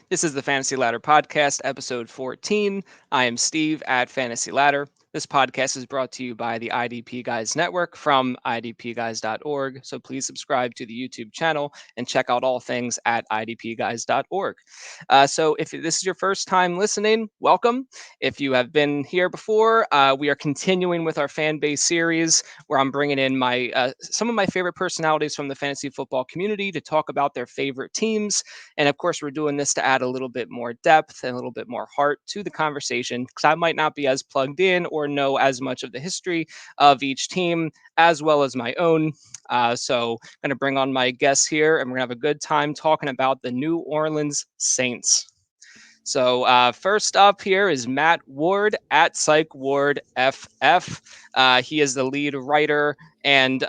This is the Fantasy Ladder Podcast, episode 14. I am Steve at Fantasy Ladder. This podcast is brought to you by the IDP Guys Network from idpguys.org. So please subscribe to the YouTube channel and check out all things at idpguys.org. So if this is your first time listening, welcome. If you have been here before, we are continuing with our fan base series where I'm bringing in my some of my favorite personalities from the fantasy football community to talk about their favorite teams. And of course, we're doing this to add a little bit more depth and a little bit more heart to the conversation because I might not be as plugged in or know as much of the history of each team as well as my own. So I'm going to bring on my guests here and we're going to have a good time talking about the New Orleans Saints. So first up here is Matt Ward at Psych Ward FF. He is the lead writer and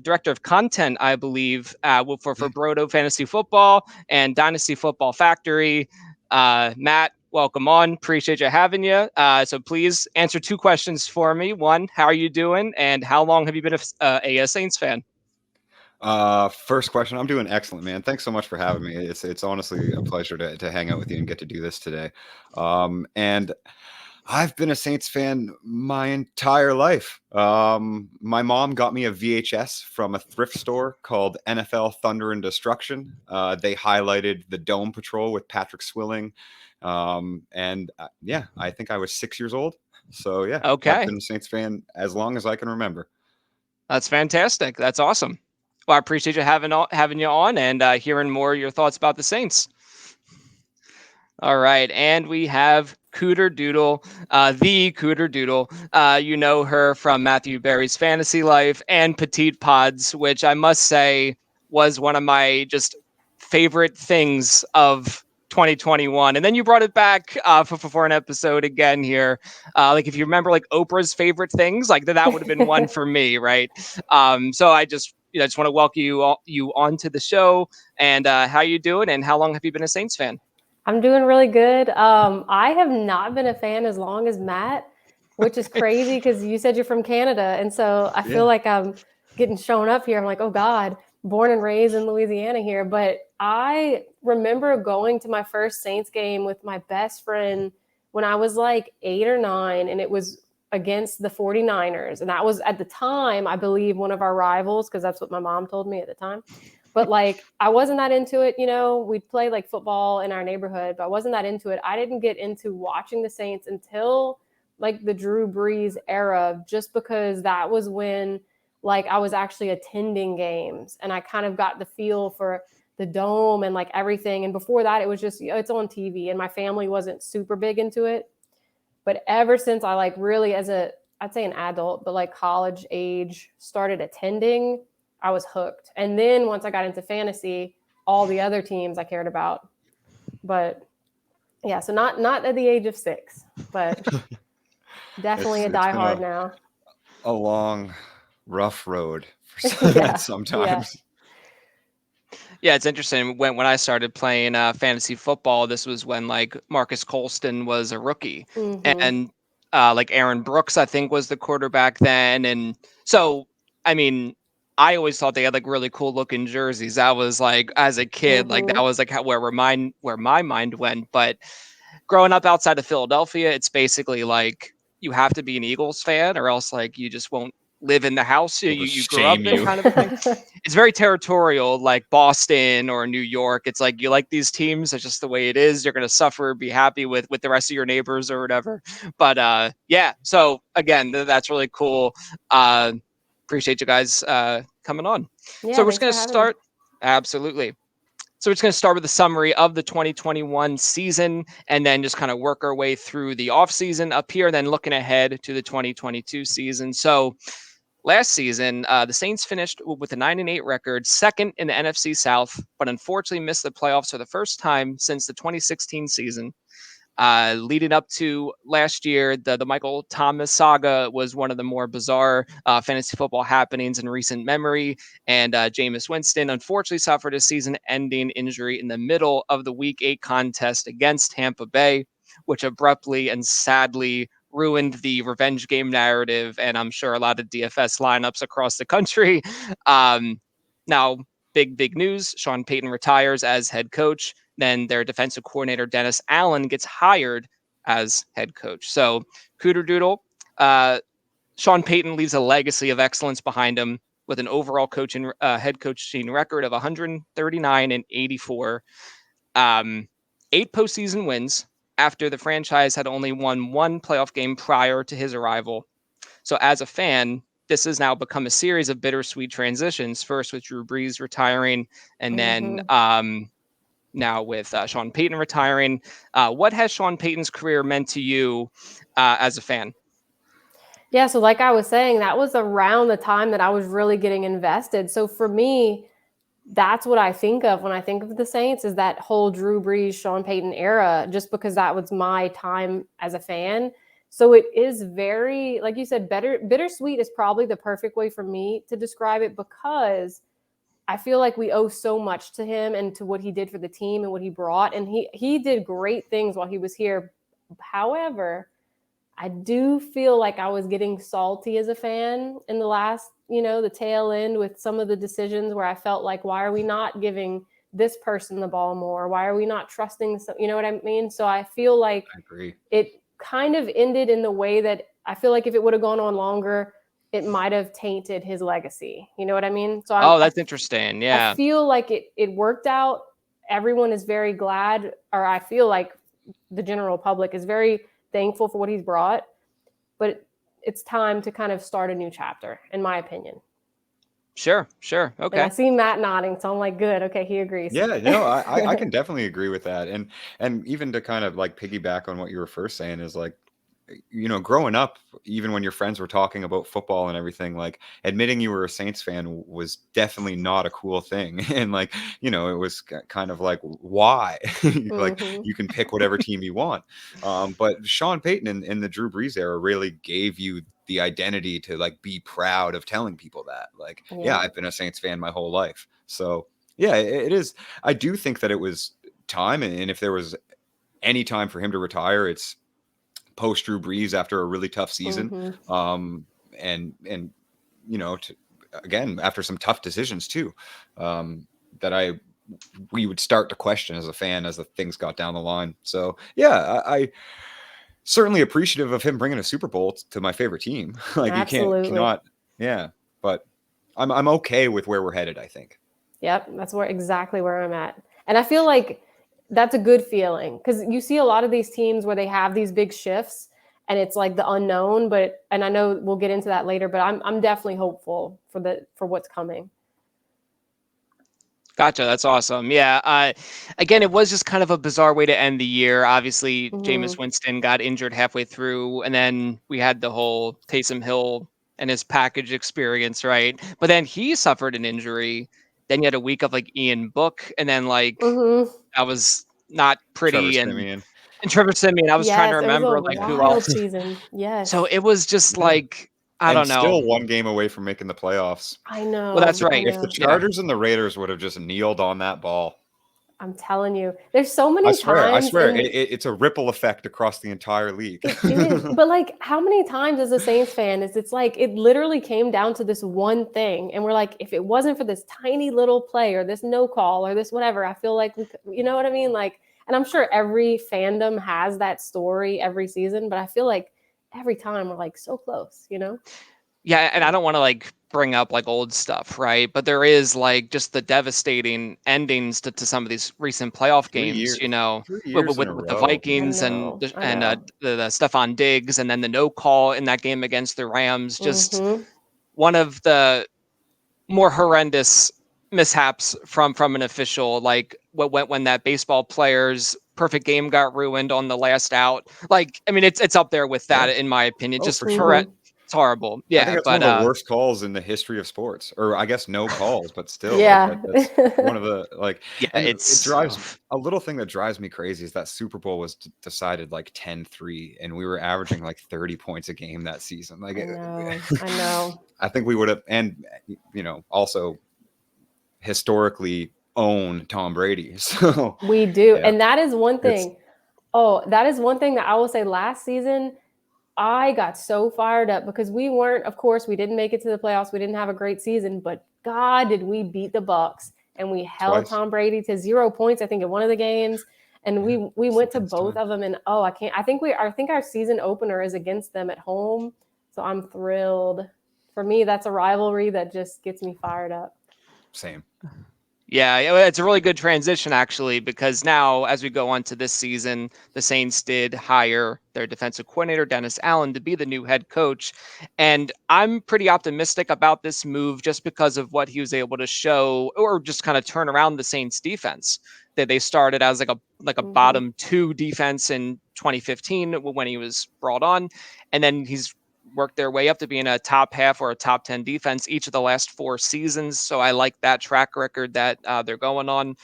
director of content, I believe, for Brodo Fantasy Football and Dynasty Football Factory. Matt, welcome on. Appreciate you having you. So please answer two questions for me. One, how are you doing? And how long have you been a Saints fan? First question. I'm doing excellent, man. Thanks so much for having me. It's honestly a pleasure to hang out with you and get to do this today. And I've been a Saints fan my entire life. My mom got me a VHS from a thrift store called NFL Thunder and Destruction. They highlighted the Dome Patrol with Patrick Swilling. Yeah, I think I was 6 years old. So yeah, I've Okay. been a Saints fan as long as I can remember. That's fantastic. That's awesome. Well, I appreciate you having you on and hearing more of your thoughts about the Saints. All right, and we have Cooter Doodle, the Cooter Doodle. You know her from Matthew Berry's Fantasy Life and Petite Pods, which I must say was one of my just favorite things of 2021. And then you brought it back for an episode again here. Like if you remember, like Oprah's favorite things, like that would have been one for me, right? So I just just want to welcome you onto the show. And how you doing? And how long have you been a Saints fan? I'm doing really good. I have not been a fan as long as Matt, which is crazy because you said you're from Canada. And so I feel like I'm getting shown up here. I'm like, oh God, born and raised in Louisiana here. But I remember going to my first Saints game with my best friend when I was like 8 or 9, and it was against the 49ers. And that was at the time, I believe, one of our rivals because that's what my mom told me at the time. But like, I wasn't that into it. We'd play like football in our neighborhood, but I wasn't that into it. I didn't get into watching the Saints until like the Drew Brees era, just because that was when like I was actually attending games and I kind of got the feel for the dome and like everything. And before that, it was just, it's on TV and my family wasn't super big into it. But ever since I like really I'd say an adult, but like college age started attending, I was hooked. And then once I got into fantasy, all the other teams I cared about. But yeah, so not at the age of 6, but definitely a diehard now. A long, rough road for sometimes. Yeah, it's interesting. When I started playing fantasy football, this was when like Marcus Colston was a rookie, and like Aaron Brooks, I think, was the quarterback then. And so, I mean, I always thought they had like really cool looking jerseys. That was like as a kid, like that was like where my mind went. But growing up outside of Philadelphia, it's basically like you have to be an Eagles fan, or else like you just won't live in the house you grew up in, kind of a thing. It's very territorial, like Boston or New York. It's like you like these teams, it's just the way it is. You're gonna suffer, be happy with the rest of your neighbors or whatever. But yeah, so again, that's really cool. Appreciate you guys coming on. Yeah, So we're just thanks gonna for having me. start. Absolutely. So we're just going to start with a summary of the 2021 season and then just kind of work our way through the offseason up here and then looking ahead to the 2022 season. So last season, the Saints finished with a 9-8 record, second in the NFC South, but unfortunately missed the playoffs for the first time since the 2016 season. Leading up to last year, the Michael Thomas saga was one of the more bizarre fantasy football happenings in recent memory. And Jameis Winston unfortunately suffered a season ending injury in the middle of the Week 8 contest against Tampa Bay, which abruptly and sadly ruined the revenge game narrative. And I'm sure a lot of DFS lineups across the country. Now, big news. Sean Payton retires as head coach. then their defensive coordinator, Dennis Allen, gets hired as head coach. So Cooter Doodle, Sean Payton leaves a legacy of excellence behind him with an overall head coaching record of 139-84, 8 postseason wins after the franchise had only won 1 playoff game prior to his arrival. So as a fan, this has now become a series of bittersweet transitions, first with Drew Brees retiring, and then now with Sean Payton retiring. What has Sean Payton's career meant to you as a fan? Yeah, so like I was saying, that was around the time that I was really getting invested. So for me, that's what I think of when I think of the Saints, is that whole Drew Brees, Sean Payton era, just because that was my time as a fan. So it is very, like you said, bittersweet is probably the perfect way for me to describe it, because I feel like we owe so much to him and to what he did for the team and what he brought. And he did great things while he was here. However, I do feel like I was getting salty as a fan in the last, the tail end with some of the decisions where I felt like, why are we not giving this person the ball more? Why are we not trusting? You know what I mean? So I feel like it kind of ended in the way that I feel like if it would have gone on longer, it might have tainted his legacy. You know what I mean? So that's interesting. Yeah. I feel like it worked out. Everyone is very glad, or I feel like the general public is very thankful for what he's brought, but it's time to kind of start a new chapter, in my opinion. Sure. Okay. And I see Matt nodding, so I'm like, good. Okay, he agrees. Yeah, no, I can definitely agree with that. And even to kind of like piggyback on what you were first saying is like, growing up, even when your friends were talking about football and everything, like admitting you were a Saints fan was definitely not a cool thing. And like, it was kind of like, why? Like you can pick whatever team you want. But Sean Payton in the Drew Brees era really gave you the identity to like be proud of telling people that. Like, yeah, I've been a Saints fan my whole life. So yeah, it is. I do think that it was time. And if there was any time for him to retire, it's post Drew Brees after a really tough season. And again, after some tough decisions too, that we would start to question as a fan as the things got down the line. So yeah, I certainly appreciative of him bringing a Super Bowl to my favorite team. Like Absolutely. you cannot, yeah, but I'm okay with where we're headed, I think. Yep, that's exactly where I'm at. And I feel like that's a good feeling, because you see a lot of these teams where they have these big shifts and it's like the unknown, and I know we'll get into that later, but I'm definitely hopeful for what's coming. Gotcha. That's awesome. Yeah. Again, it was just kind of a bizarre way to end the year. Obviously, Jameis Winston got injured halfway through, and then we had the whole Taysom Hill and his package experience, right? But then he suffered an injury. Then you had a week of like Ian Book, and then like that was not pretty. Trevor Siemian. I was trying to remember like who else. Season. Yes. So it was just like, I don't know. Still one game away from making the playoffs. I know. Well, that's right. If the Chargers and the Raiders would have just kneeled on that ball. I'm telling you, there's so many times. I swear, it's a ripple effect across the entire league. It is. But like, how many times as a Saints fan it's like it literally came down to this one thing, and we're like, if it wasn't for this tiny little play or this no call or this whatever, I feel like you know what I mean? Like, and I'm sure every fandom has that story every season, but I feel like every time we're like so close, Yeah, and I don't want to like bring up like old stuff, right? But there is like just the devastating endings to some of these recent playoff games, with the Vikings and the Stephon Diggs, and then the no call in that game against the Rams. Just one of the more horrendous mishaps from an official, like when that baseball player's perfect game got ruined on the last out. Like, I mean, it's up there with that in my opinion. Just it's horrible. Yeah, I think it's one of the worst calls in the history of sports, or I guess no calls, but still, that's one of the like. Yeah, it drives a little thing that drives me crazy is that Super Bowl was decided like 10-3, and we were averaging like 30 points a game that season. Like, I know. I think we would have, and also historically own Tom Brady. So we do, and that is one thing. That is one thing that I will say. Last season, I got so fired up because we didn't make it to the playoffs. We didn't have a great season, but God, did we beat the Bucs. and we held Twice. Tom Brady to 0 points, I think, in one of the games. And we went to both of them, and I think our season opener is against them at home. So I'm thrilled. For me, that's a rivalry that just gets me fired up. Same. Yeah, it's a really good transition, actually, because now, as we go on to this season, the Saints did hire their defensive coordinator, Dennis Allen, to be the new head coach. And I'm pretty optimistic about this move just because of what he was able to show or just kind of turn around the Saints defense. That they started as like a bottom 2 defense in 2015 when he was brought on. And then he's worked their way up to being a top half or a top 10 defense each of the last 4 seasons. So I like that track record that they're going on.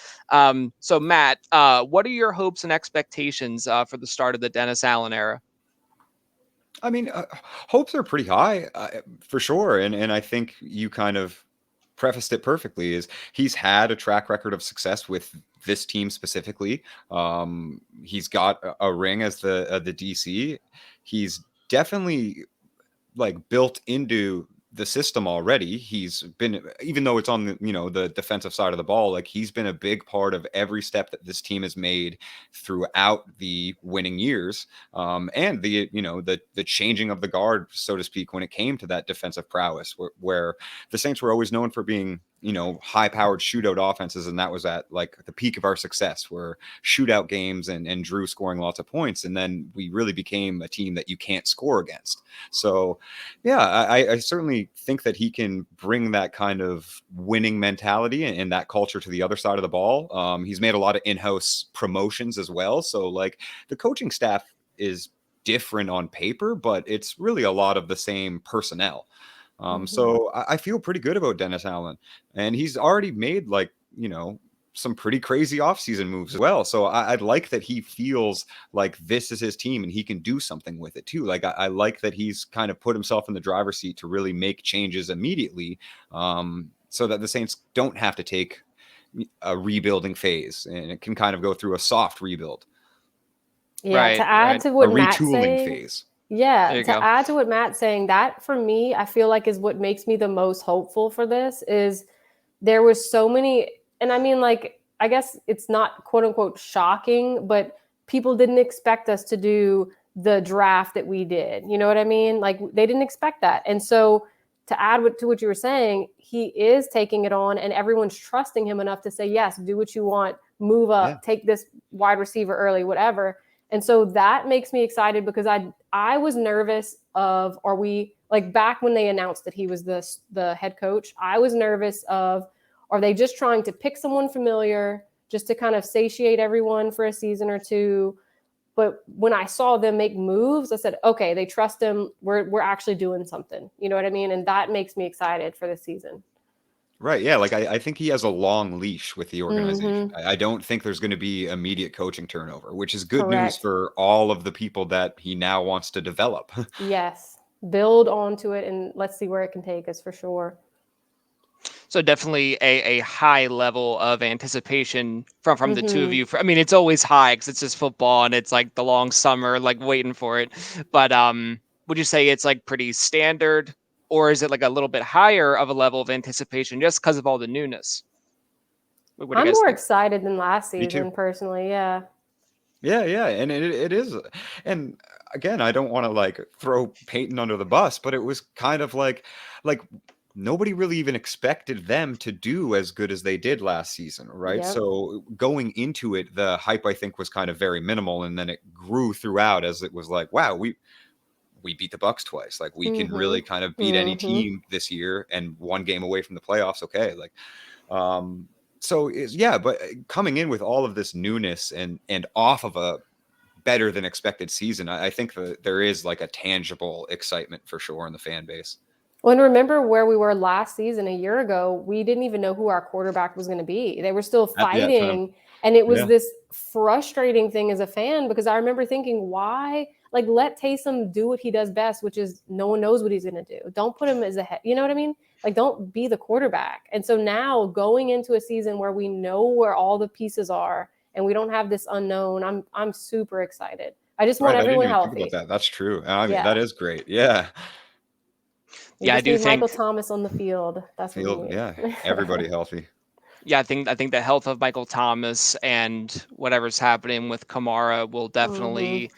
So Matt, what are your hopes and expectations for the start of the Dennis Allen era? I mean, hopes are pretty high for sure. And I think you kind of prefaced it perfectly is he's had a track record of success with this team specifically. He's got a ring as the DC. He's definitely like built into the system already. He's been, even though it's on the defensive side of the ball, like he's been a big part of every step that this team has made throughout the winning years, and the changing of the guard, so to speak, when it came to that defensive prowess, where the Saints were always known for being high-powered shootout offenses, and that was at like the peak of our success, were shootout games and Drew scoring lots of points, and then we really became a team that you can't score against. So yeah, I certainly think that he can bring that kind of winning mentality and that culture to the other side of the ball. He's made a lot of in-house promotions as well, so like the coaching staff is different on paper, but it's really a lot of the same personnel. So I feel pretty good about Dennis Allen, and he's already made some pretty crazy offseason moves as well. So I'd like that he feels like this is his team and he can do something with it too. Like I like that he's kind of put himself in the driver's seat to really make changes immediately, so that the Saints don't have to take a rebuilding phase and it can kind of go through a soft rebuild. Yeah, Right, to add right. to what A Matt's retooling saying, phase. yeah, There you to go. add to what Matt's saying, that for me, I feel like is what makes me the most hopeful for this is there was so many, and I mean, like, I guess it's not quote unquote shocking, but people didn't expect us to do the draft that we did. You know what I mean? Like they didn't expect that. And so to add to what you were saying, he is taking it on and everyone's trusting him enough to say, yes, do what you want, move up, take this wide receiver early, whatever. And so that makes me excited because I was nervous of, are we like back when they announced that he was the head coach, I was nervous of, are they just trying to pick someone familiar just to kind of satiate everyone for a season or two? But when I saw them make moves, I said, okay, they trust him. We're actually doing something. You know what I mean? And that makes me excited for the season. Right. Yeah. Like I think he has a long leash with the organization. I don't think there's going to be immediate coaching turnover, which is good news Correct. for all of the people that he now wants to develop. Yes. Build onto it and let's see where it can take us for sure. So definitely a high level of anticipation from the two of you. I mean, it's always high because it's just football and it's like the long summer, like waiting for it. But would you say it's like pretty standard, or is it like a little bit higher of a level of anticipation just because of all the newness? What do you I'm guys more think? excited than last Me too. season, personally. Yeah. Yeah. And it is. And again, I don't want to like throw Payton under the bus, but it was kind of like nobody really even expected them to do as good as they did last season, right? Yep. So going into it, the hype I think was kind of very minimal, and then it grew throughout as it was like, wow, we beat the Bucks twice. Like we can really kind of beat any team this year, and one game away from the playoffs. Okay, like, so but coming in with all of this newness and off of a better than expected season, I think that there is like a tangible excitement for sure in the fan base. Well, and remember where we were last season, a year ago, we didn't even know who our quarterback was going to be. They were still fighting. And it was this frustrating thing as a fan, because I remember thinking, why? Like, let Taysom do what he does best, which is no one knows what he's going to do. Don't put him as a head. You know what I mean? Like, don't be the quarterback. And so now going into a season where we know where all the pieces are and we don't have this unknown, I'm super excited. I just want everyone I didn't even healthy. think about that. That's true. I mean, that is great. Yeah. We just need Michael Thomas on the field. That's what we need. Yeah, everybody healthy. Yeah, I think the health of Michael Thomas and whatever's happening with Kamara will definitely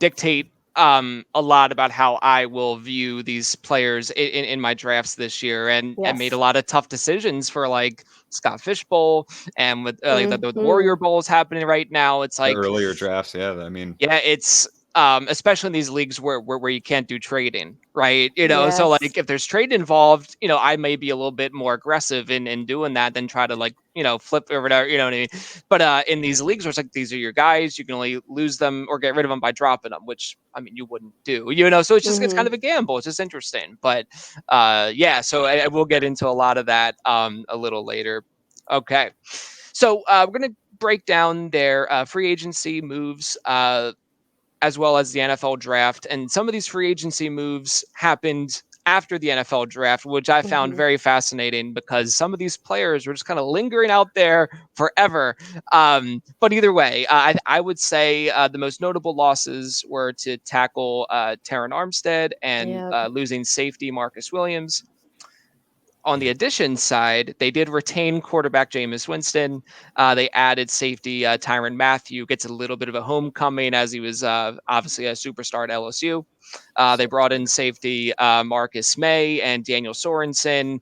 dictate a lot about how I will view these players in my drafts this year, and made a Yes. lot of tough decisions for like Scott Fishbowl and with like the Warrior Mhm. Bowl is happening right now. It's The like, earlier drafts, yeah. I mean, yeah, it's especially in these leagues where you can't do trading, right? So Yes. like if there's trade involved, I may be a little bit more aggressive in doing that than try to like, flip or whatever, you know what I mean? But in these leagues where it's like these are your guys, you can only lose them or get rid of them by dropping them, which I mean you wouldn't do, so it's kind Mhm. of a gamble. It's just interesting. But yeah, so I will get into a lot of that a little later. Okay. So we're gonna break down their free agency moves as well as the NFL draft. And some of these free agency moves happened after the NFL draft, which I found Mhm. very fascinating because some of these players were just kind of lingering out there forever. But either way, I would say the most notable losses were to tackle Taron Armstead and Yep. losing safety Marcus Williams. On the addition side, they did retain quarterback Jameis Winston. They added safety Tyrann Mathieu, gets a little bit of a homecoming as he was obviously a superstar at LSU. They So brought in good. safety Marcus May and Daniel Sorensen,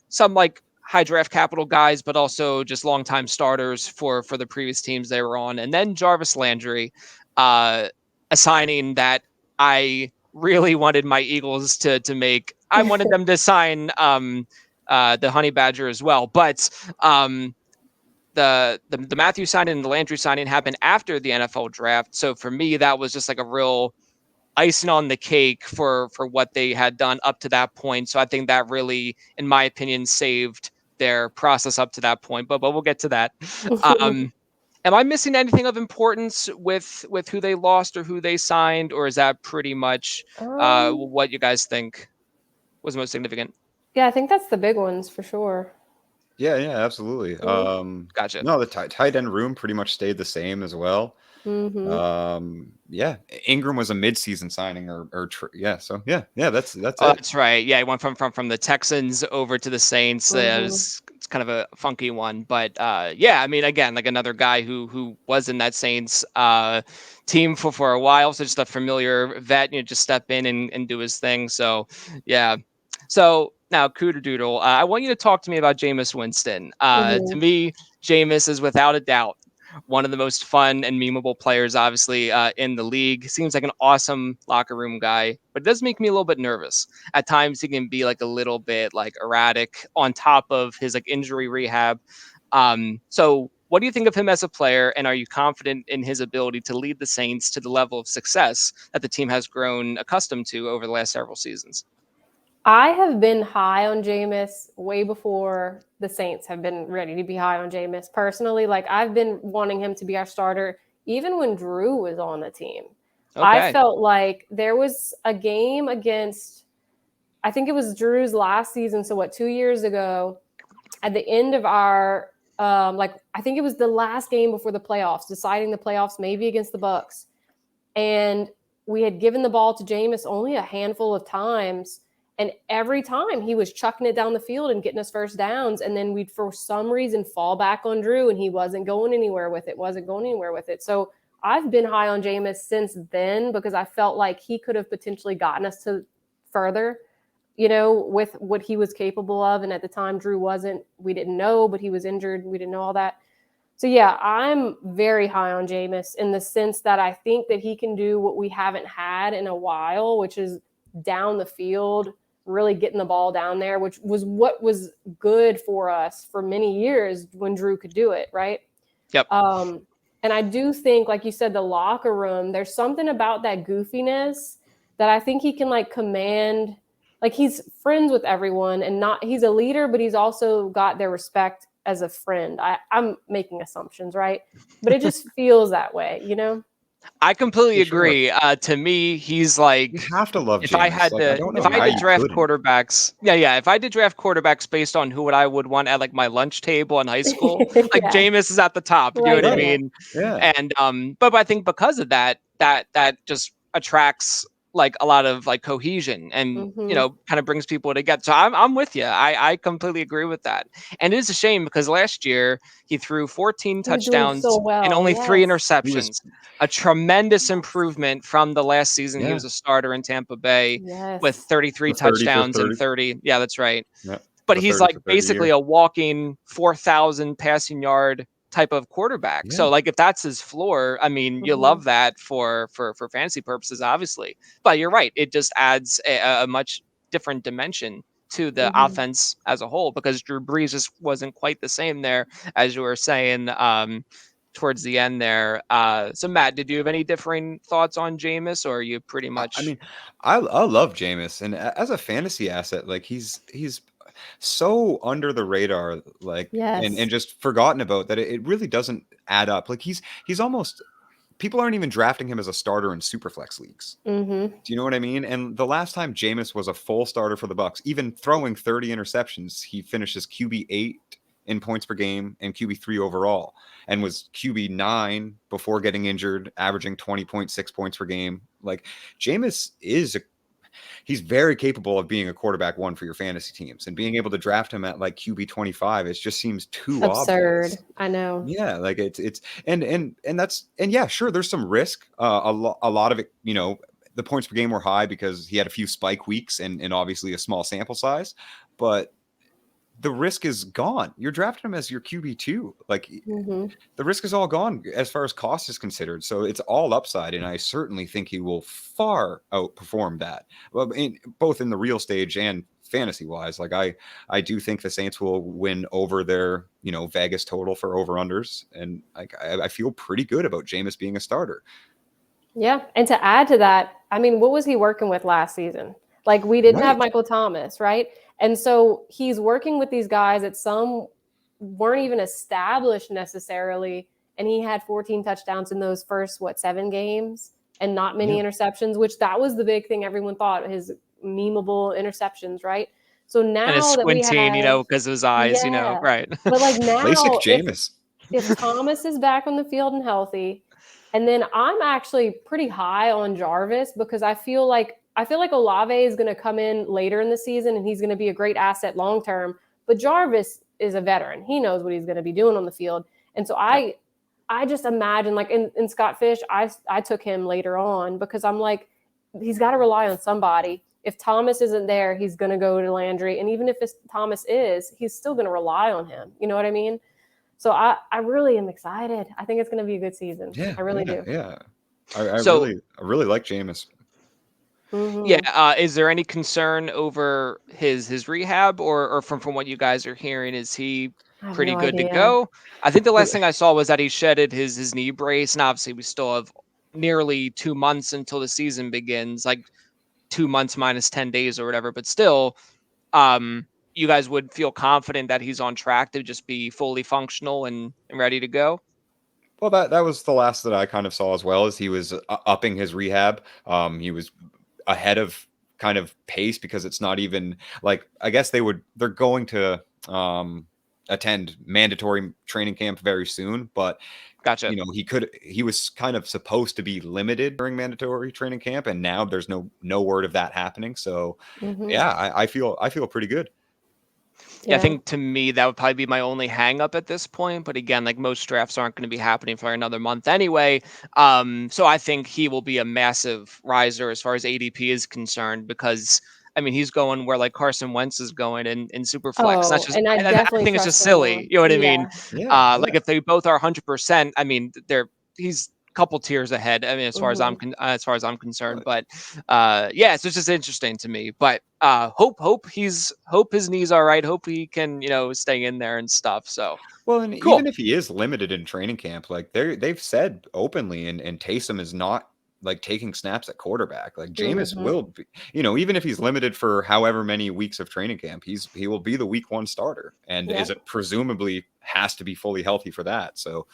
some like high draft capital guys, but also just longtime starters for the previous teams they were on. And then Jarvis Landry, uh, a signing that I really wanted my Eagles to make. I wanted them to sign the Honey Badger as well, but the Matthew signing and the Landry signing happened after the NFL draft. So for me, that was just like a real icing on the cake for what they had done up to that point. So I think that really, in my opinion, saved their process up to that point. But we'll get to that. Um, am I missing anything of importance with who they lost or who they signed, or is that pretty much um, what you guys think was most significant? yeah, I think that's the big ones for sure. yeah, absolutely. Mhm. Gotcha. No, the tight end room pretty much stayed the same as well. Mhm. Yeah, Ingram was a mid-season signing, yeah. So yeah, that's Oh, it. that's right. Yeah, he went from the Texans over to the Saints. Mhm. It's kind of a funky one, but yeah, I mean, again, like another guy who was in that Saints team for a while, so just a familiar vet, just step in and do his thing. So yeah. So now, Cooter Doodle, I want you to talk to me about Jameis Winston. To Mhm. me, Jameis is without a doubt one of the most fun and memeable players, obviously, in the league. Seems like an awesome locker room guy, but it does make me a little bit nervous. At times, he can be like a little bit like erratic on top of his like injury rehab. So, what do you think of him as a player, and are you confident in his ability to lead the Saints to the level of success that the team has grown accustomed to over the last several seasons? I have been high on Jameis way before the Saints have been ready to be high on Jameis. Personally, like I've been wanting him to be our starter even when Drew was on the team. I Okay. felt like there was a game against, I think it was Drew's last season. So what, 2 years ago, at the end of our, like I think it was the last game before the playoffs, deciding the playoffs, maybe against the Bucks, and we had given the ball to Jameis only a handful of times. And every time he was chucking it down the field and getting us first downs. And then we'd, for some reason, fall back on Drew and he wasn't going anywhere with it. So I've been high on Jameis since then because I felt like he could have potentially gotten us to further, with what he was capable of. And at the time, Drew wasn't. We didn't know, but he was injured. We didn't know all that. So yeah, I'm very high on Jameis in the sense that I think that he can do what we haven't had in a while, which is down the field, really getting the ball down there, which was what was good for us for many years when Drew could do it, right? Yep. And I do think, like you said, the locker room, there's something about that goofiness that I think he can like command. Like he's friends with everyone and not, he's a leader, but he's also got their respect as a friend. I'm making assumptions, right? But it just feels that way. I completely For sure. agree. To me, he's You like, have to love if I Jameis. had Like, I to, don't if know I had how to you draft couldn't. quarterbacks, yeah, if I did draft quarterbacks based on who I would want at like my lunch table in high school, like Yeah, Jameis is at the top. You know right what I Right. there. mean? Yeah. And but I think because of that just attracts like a lot of like cohesion and kind of brings people together. So I'm with you. I completely agree with that. And it is a shame because last year he threw 14 He was doing so touchdowns and well. only 3 Yes. He was, interceptions. A tremendous improvement from the last season he yeah, was a starter in Tampa Bay with Yes. 33 the 30 for touchdowns and 30. 30. Yeah, that's right. Yeah, But the he's 30 like for 30 basically year. a walking 4,000 passing yard type of quarterback. Yeah. So like if that's his floor, I mean, you love that for fantasy purposes, obviously. But you're right, it just adds a much different dimension to the offense as a whole because Drew Brees just wasn't quite the same there as you were saying towards the end there. So Matt, did you have any differing thoughts on Jameis, or are you pretty I much? mean, I love Jameis, and as a fantasy asset, like he's so under the radar, like and Yes. just forgotten about that. It really doesn't add up. Like he's almost, people aren't even drafting him as a starter in superflex leagues. Mm-hmm. Do you know what I mean? And the last time Jameis was a full starter for the Bucks, even throwing 30 interceptions, he finishes QB8 in points per game and QB3 overall, and was QB9 before getting injured, averaging 20.6 points per game. Like Jameis he's very capable of being a quarterback one for your fantasy teams, and being able to draft him at like QB25, it just seems too Absurd. obvious. I know. Yeah, like it's and that's, and yeah, sure, there's some risk. A lot of it, the points per game were high because he had a few spike weeks and obviously a small sample size, but the risk is gone. You're drafting him as your QB2. Like Mm-hmm. the risk is all gone as far as cost is considered. So it's all upside, and I certainly think he will far outperform that. Well, both in the real stage and fantasy wise. Like I do think the Saints will win over their Vegas total for over unders, and like I feel pretty good about Jameis being a starter. Yeah. And to add to that, I mean, what was he working with last season? Like we didn't have Right. Michael Thomas, right? And so he's working with these guys that some weren't even established necessarily. And he had 14 touchdowns in those first, 7 games and not many Yeah. interceptions, which that was the big thing everyone thought, his memeable interceptions, right? So And it's now that we squinting, have, because of his eyes, yeah. right. But like LASIK now, Jameis. if Thomas is back on the field and healthy, and then I'm actually pretty high on Jarvis because I feel like Olave is going to come in later in the season and he's going to be a great asset long term. But Jarvis is a veteran; he knows what he's going to be doing on the field, and so I just imagine like in Scott Fish, I took him later on because I'm like, he's got to rely on somebody. If Thomas isn't there, he's going to go to Landry, and even if Thomas is, he's still going to rely on him. You know what I mean? So I really am excited. I think it's going to be a good season. Yeah, I really do. Yeah. I So really like Jameis. yeah, is there any concern over his rehab, or from what you guys are hearing, is he I have pretty no good to idea. go? I think the last thing I saw was that he shedded his knee brace, and obviously we still have nearly 2 months until the season begins, like 2 months minus 10 days or whatever, but still, you guys would feel confident that he's on track to just be fully functional and ready to go? Well, that was the last that I kind of saw as well, as he was upping his rehab. He was ahead of kind of pace, because it's not even like, I guess they're going to attend mandatory training camp very soon, but Gotcha. he was kind of supposed to be limited during mandatory training camp, and now there's no word of that happening. So yeah, I feel pretty good. Yeah, I Yeah. think to me that would probably be my only hang up at this point. But again, like most drafts aren't going to be happening for another month anyway. So I think he will be a massive riser as far as ADP is concerned, because I mean he's going where like Carson Wentz is going in Superflex. That's Oh, just and I I definitely think it's just trust him more. silly. You know what I mean? Yeah. Yeah, Like if they both are 100%, I mean he's a couple tiers ahead. I mean as far as as far as I'm concerned. But But yeah, so it's just interesting to me. But hope his knee's all right. Hope he can stay in there and stuff. So well, and cool. even if he is limited in training camp, like they've said openly, and Taysom is not like taking snaps at quarterback. Like Jameis will be, even if he's limited for however many weeks of training camp, he will be the week 1 starter, and Yeah. is it presumably has to be fully healthy for that. So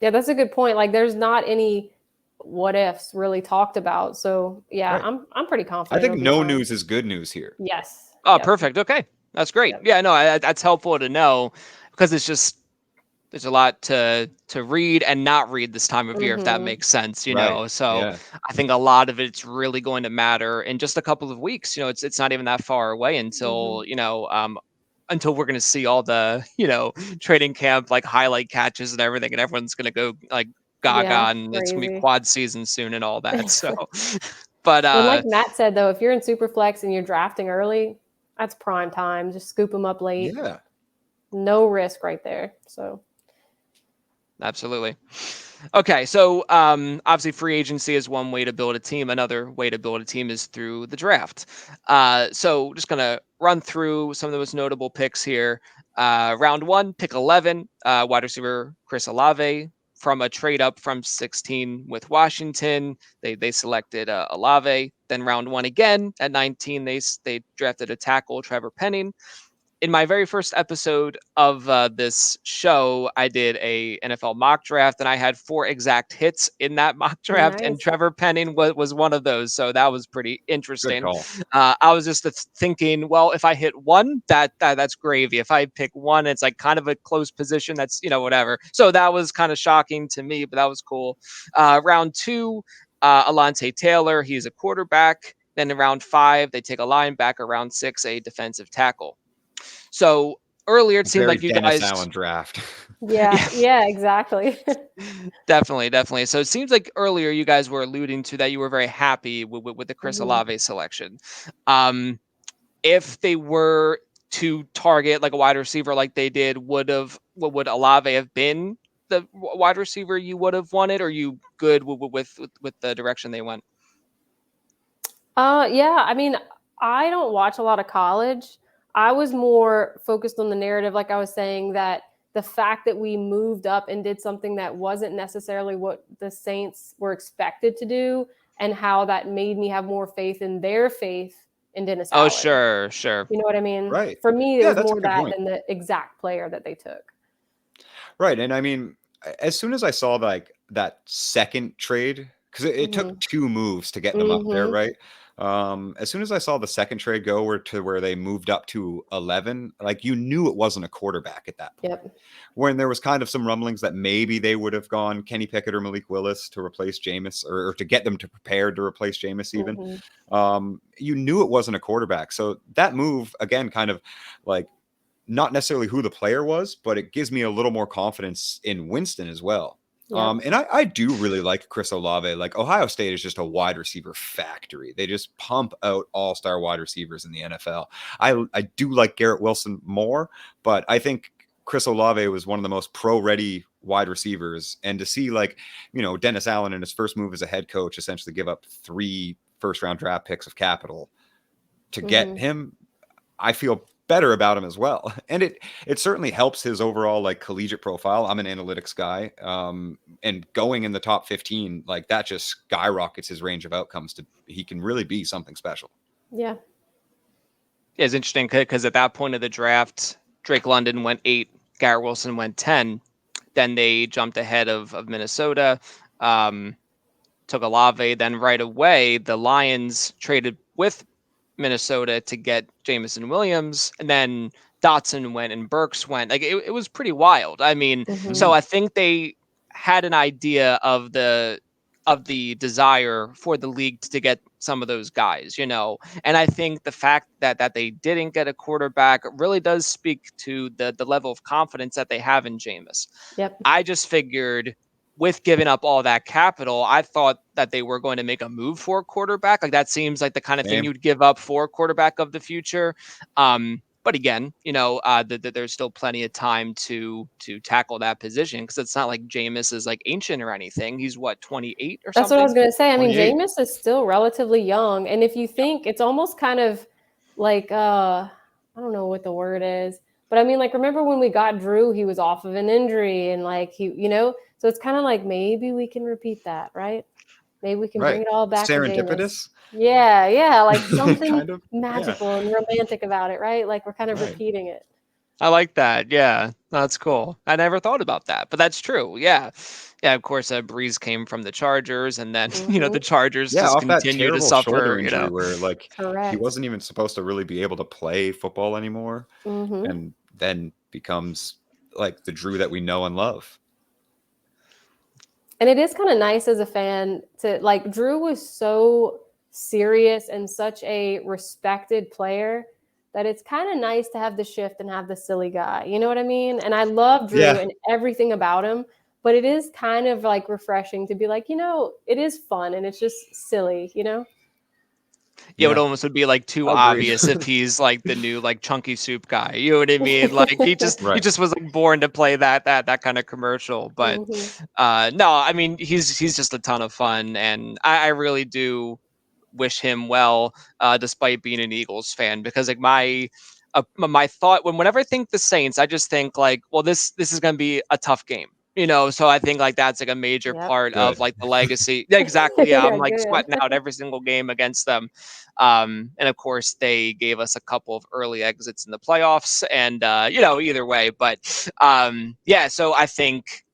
Yeah, that's a good point. Like there's not any what ifs really talked about. So yeah, right. I'm pretty I confident think it'll be no fine. news is good news here. Yes. Oh, Yep. perfect. Okay, that's great. Yep. Yeah, no, that's helpful to know, because it's just there's a lot to read and not read this time of year, if that Mm-hmm. makes sense, Right. So Yeah. I think a lot of it's really going to matter in just a couple of weeks. It's not even that far away Mm-hmm. until we're going to see all the training camp like highlight catches and everything, and everyone's going to go like gaga, Yeah, and it's going to be crazy. quad season soon and all that. So, but Well, like Matt said, though, if you're in Superflex and you're drafting early, that's prime time. Just scoop them up late. Yeah. No risk right there. So, absolutely. Okay, so obviously free agency is one way to build a team. Another way to build a team is through the draft. So just gonna run through some of the most notable picks here. Round 1, pick 11, wide receiver Chris Olave from a trade up from 16 with Washington. They selected Olave. Then round 1 again at 19, they drafted a tackle, Trevor Penning. In my very first episode of this show, I did a NFL mock draft, and I had 4 exact hits in that mock draft, and nice. Trevor Penning was one of those. So that was pretty Good interesting. call. I was just thinking, well, if I hit one, that's gravy. If I pick one, it's like kind of a close position. That's whatever. So that was kind of shocking to me, but that was cool. Round 2, Alontae Taylor. He's a quarterback. Then in round 5, they take a linebacker. Round 6, a defensive tackle. So earlier, it seemed Very like you Dennis guys, Allen draft. Yeah, yeah, yeah, exactly. definitely. So it seems like earlier you guys were alluding to that you were very happy with the Chris Hmm. Olave selection. Um, if they were to target like a wide receiver like they did, would Olave have been the wide receiver you would have wanted? Or are you good with the direction they went? Yeah, I mean, I don't watch a lot of college. I was more focused on the narrative, like I was saying, that the fact that we moved up and did something that wasn't necessarily what the Saints were expected to do, and how that made me have more faith in their faith in Dennis Oh, Allen. sure. You know what I mean? Right. For me, it Yeah, was that's a more good that point. than the exact player that they took. Right. And I mean, as soon as I saw like that second trade, because it took Hmm. 2 moves to get them up there, Hmm. right? As soon as I saw the second trade go where they moved up to 11, like you knew it wasn't a quarterback at that point. Yep. When there was kind of some rumblings that maybe they would have gone Kenny Pickett or Malik Willis to replace Jameis, or to get them to prepare to replace Jameis even. Hmm. You knew it wasn't a quarterback. So that move, again, kind of like not necessarily who the player was, but it gives me a little more confidence in Winston as well. Yep. And I do really like Chris Olave. Like Ohio State is just a wide receiver factory. They just pump out all-star wide receivers in the NFL. I do like Garrett Wilson more, but I think Chris Olave was one of the most pro-ready wide receivers. And to see Dennis Allen in his first move as a head coach essentially give up 3 first-round draft picks of capital to get Hmm. him, I feel better about him as well. And it certainly helps his overall like collegiate profile. I'm an analytics guy. And going in the top 15, like that just skyrockets his range of outcomes he can really be something special. Yeah. Yeah, it's interesting because at that point of the draft, Drake London went 8, Garrett Wilson went 10. Then they jumped ahead of Minnesota, took Olave. Then right away, the Lions traded with Minnesota to get Jameson Williams, and then Dotson went and Burks went. Like it was pretty wild. I mean, Hmm. so I think they had an idea of the desire for the league to get some of those guys, And I think the fact that they didn't get a quarterback really does speak to the level of confidence that they have in Jameis. Yep. I just figured with giving up all that capital, I thought that they were going to make a move for a quarterback. Like that seems like the kind of thing Same. you'd give up for a quarterback of the future. But again, there's still plenty of time to tackle that position because it's not like Jameis is like ancient or anything. He's what, 28 or That's what I was something? going to say. I mean, 28. Jameis is still relatively young. And if you think it's almost kind of like, I don't know what the word is, but I mean, like, remember when we got Drew, he was off of an injury and like so it's kind of like maybe we can repeat that, right? Maybe we can bring Right. it all back to Jameis. Serendipitous. Yeah. Like something Kind of. Yeah. magical and romantic about it, right? Like we're kind of Right. repeating it. I like that. Yeah, that's cool. I never thought about that, but that's true. Yeah. Yeah, of course, Breeze came from the Chargers, and then, Hmm. the Chargers Yeah, just off that continue to terrible shoulder suffer. injury where like he Correct. wasn't even supposed to really be able to play football anymore, Hmm. and then becomes like the Drew that we know and love. And it is kind of nice as a fan to like Drew was so serious and such a respected player that it's kind of nice to have the shift and have the silly guy. You know what I mean? And I love Drew Yeah. and everything about him, but it is kind of like refreshing to be like, it is fun and it's just silly, Yeah, it almost would be like too Agreed. obvious if he's like the new like chunky soup guy. You know what I mean? Like he Right. just was like born to play that kind of commercial. But no, I mean he's just a ton of fun, and I really do wish him well, despite being an Eagles fan, because like my thought whenever I think the Saints, I just think like, well, this is going to be a tough game. So I think like that's like a major Yep. part of Good. like the legacy. Yeah, exactly. Yeah, I'm Yeah, like good. sweating out every single game against them. And of course they gave us a couple of early exits in the playoffs, and either way, but yeah. So I think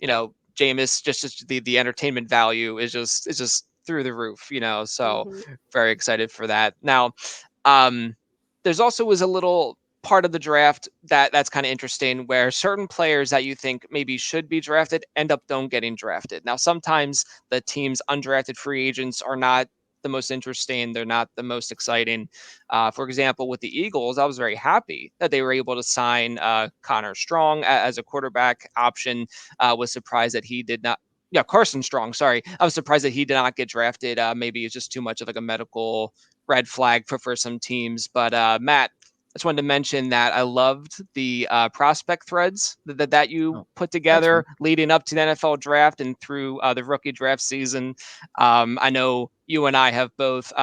Jameis, just the entertainment value is just through the roof. So very excited for that. Now, there's also was a little part of the draft that's kind of interesting, where certain players that you think maybe should be drafted end up don't getting drafted. Now, sometimes the team's undrafted free agents are not the most interesting. They're not the most exciting. For example, with the Eagles, I was very happy that they were able to sign Connor Strong as a quarterback option. Was surprised that he did not. Yeah, Carson Strong. Sorry, I was surprised that he did not get drafted. Maybe it's just too much of like a medical red flag for some teams. But Matt, I just wanted to mention that I loved the prospect threads that you put together leading up to the NFL draft and through the rookie draft season. I know you and I have both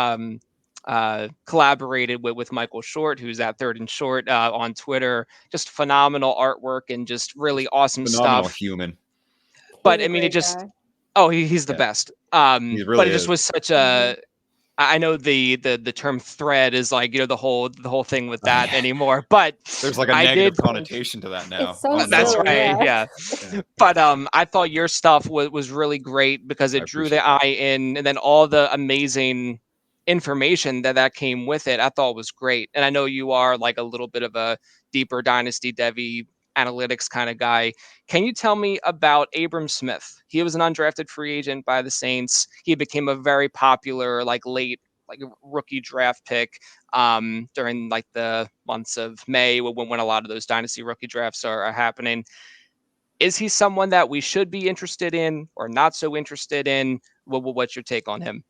collaborated with Michael Short, who's at Third and Short on Twitter. Just phenomenal artwork and just really awesome Phenomenal stuff. human. But He's I a mean, it great just guy. he's the best. He But really it just is. was such a I know the term thread is like the whole thing with that anymore, but There's like a I negative did. connotation to that now. It's so Oh That's no. silly, right, yeah. yeah. But I thought your stuff was really great because I it drew the appreciate that. eye in, and then all the amazing information that came with it, I thought was great. And I know you are like a little bit of a deeper dynasty devy analytics kind of guy. Can you tell me about Abram Smith? He was an undrafted free agent by the Saints. He became a very popular like late like rookie draft pick during like the months of May when a lot of those dynasty rookie drafts are happening. Is he someone that we should be interested in or not so interested in? What's your take on him?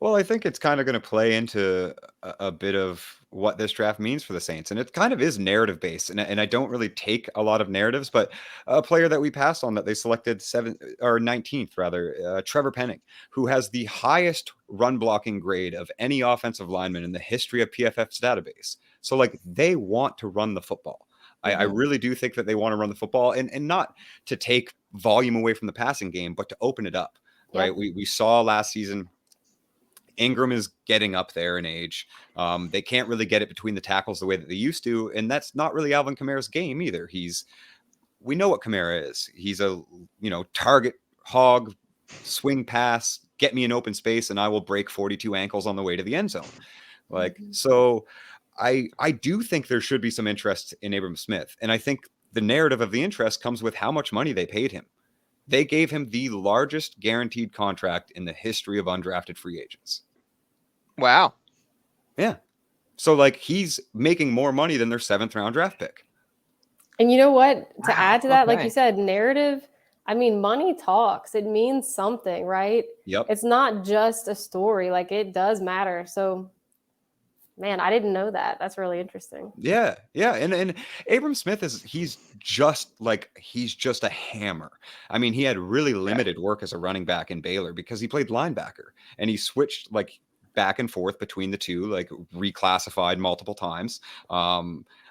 Well, I think it's kind of going to play into a bit of what this draft means for the Saints. And it kind of is narrative based. And I don't really take a lot of narratives, but a player that we passed on that they selected 19th, rather, Trevor Penning, who has the highest run blocking grade of any offensive lineman in the history of PFF's database. So, like, they want to run the football. I really do think that they want to run the football and not to take volume away from the passing game, but to open it up. Right. Yep. We saw last season Ingram is getting up there in age. They can't really get it between the tackles the way that they used to. And that's not really Alvin Kamara's game either. We know what Kamara is. He's a, target hog, swing pass, get me an open space, and I will break 42 ankles on the way to the end zone. So I do think there should be some interest in Abram Smith. And I think the narrative of the interest comes with how much money they paid him. They gave him the largest guaranteed contract in the history of undrafted free agents. Wow. Yeah. So, like, he's making more money than their 7th round draft pick. And you know what? To add to that, like Okay. you said, narrative, I mean, money talks. It means something, right? Yep. It's not just a story. Like, it does matter. So, man, I didn't know that. That's really interesting. Yeah. And Abram Smith he's just a hammer. I mean, he had really limited work as a running back in Baylor because he played linebacker and he switched like back and forth between the two, like reclassified multiple times.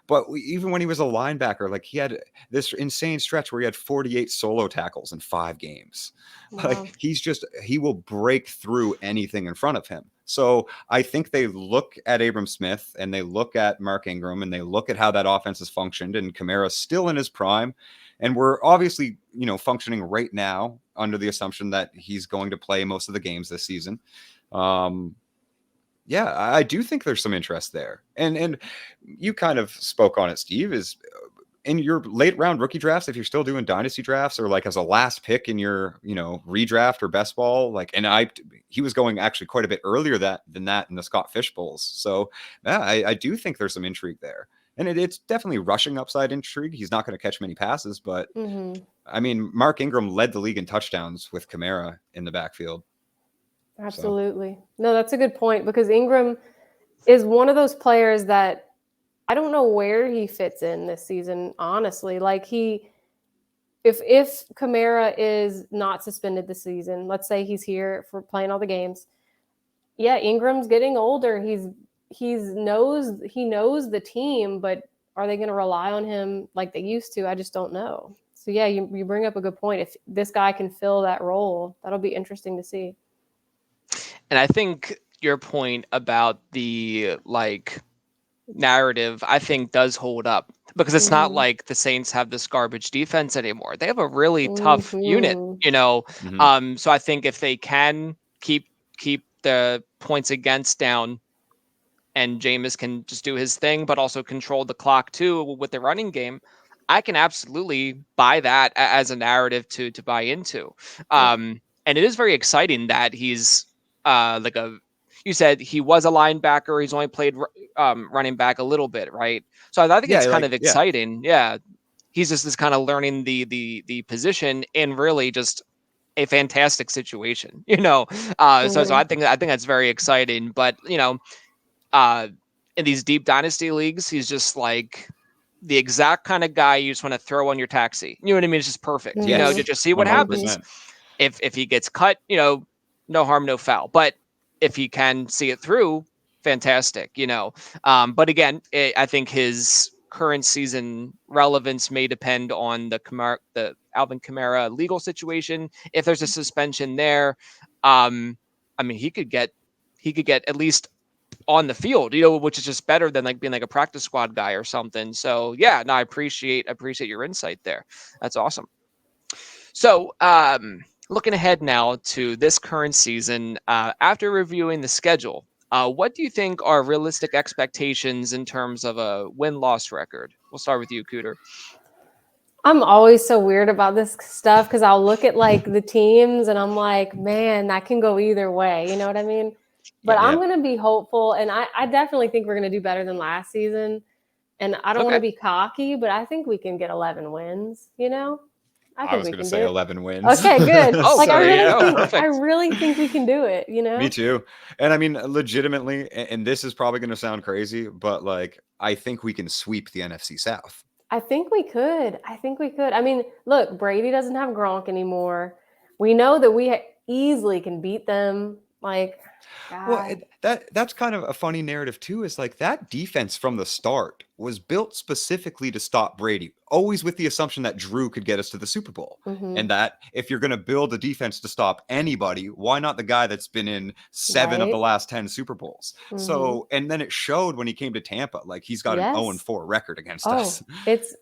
But even when he was a linebacker, like he had this insane stretch where he had 48 solo tackles in 5 games. Wow. Like he will break through anything in front of him. So I think they look at Abram Smith and they look at Mark Ingram and they look at how that offense has functioned, and Kamara's still in his prime. And we're obviously, functioning right now under the assumption that he's going to play most of the games this season. Yeah, I do think there's some interest there. And you kind of spoke on it, Steve, is in your late round rookie drafts, if you're still doing dynasty drafts or like as a last pick in your, redraft or best ball, like, and he was going actually quite a bit earlier than that in the Scott Fish Bowls. So yeah, I do think there's some intrigue there. And it's definitely rushing upside intrigue. He's not going to catch many passes, but I mean, Mark Ingram led the league in touchdowns with Kamara in the backfield. Absolutely. So. No, that's a good point, because Ingram is one of those players that I don't know where he fits in this season, honestly. Like if Kamara is not suspended this season, let's say he's here for playing all the games. Yeah, Ingram's getting older. He knows the team, but are they going to rely on him like they used to? I just don't know. So yeah, you bring up a good point. If this guy can fill that role, that'll be interesting to see. And I think your point about the narrative, I think, does hold up, because it's not like the Saints have this garbage defense anymore. They have a really tough unit, So I think if they can keep the points against down, and Jameis can just do his thing, but also control the clock too with the running game, I can absolutely buy that as a narrative to buy into. And it is very exciting that he's you said he was a linebacker. He's only played running back a little bit, right? So I think it's kind of exciting. Yeah. He's just this kind of learning the position in really just a fantastic situation, So I think that's very exciting. But in these deep dynasty leagues, he's just like the exact kind of guy you just want to throw on your taxi. You know what I mean? It's just perfect. Just see what 100%. happens. If he gets cut, no harm, no foul. But if he can see it through, fantastic. But again, I think his current season relevance may depend on the Alvin Kamara legal situation. If there's a suspension there, I mean, he could get at least on the field, which is just better than being a practice squad guy or something. So yeah, no, I appreciate your insight there. That's awesome. So looking ahead now to this current season, after reviewing the schedule, what do you think are realistic expectations in terms of a win-loss record? We'll start with you, Cooter. I'm always so weird about this stuff, because I'll look at the teams and I'm like, man, that can go either way. You know what I mean? But I'm going to be hopeful, and I definitely think we're going to do better than last season. And I don't want to be cocky, but I think we can get 11 wins, I was going to say 11 wins. Okay, good. I really think we can do it, Me too. And I mean, legitimately, and this is probably going to sound crazy, but I think we can sweep the NFC South. I think we could. I mean, look, Brady doesn't have Gronk anymore. We know that we easily can beat them. Well, that's kind of a funny narrative too, is that defense from the start was built specifically to stop Brady, always with the assumption that Drew could get us to the Super Bowl. And that if you're going to build a defense to stop anybody, why not the guy that's been in 7 of the last 10 Super Bowls? So, and then it showed when he came to Tampa, he's got an 0-4 record against us. It's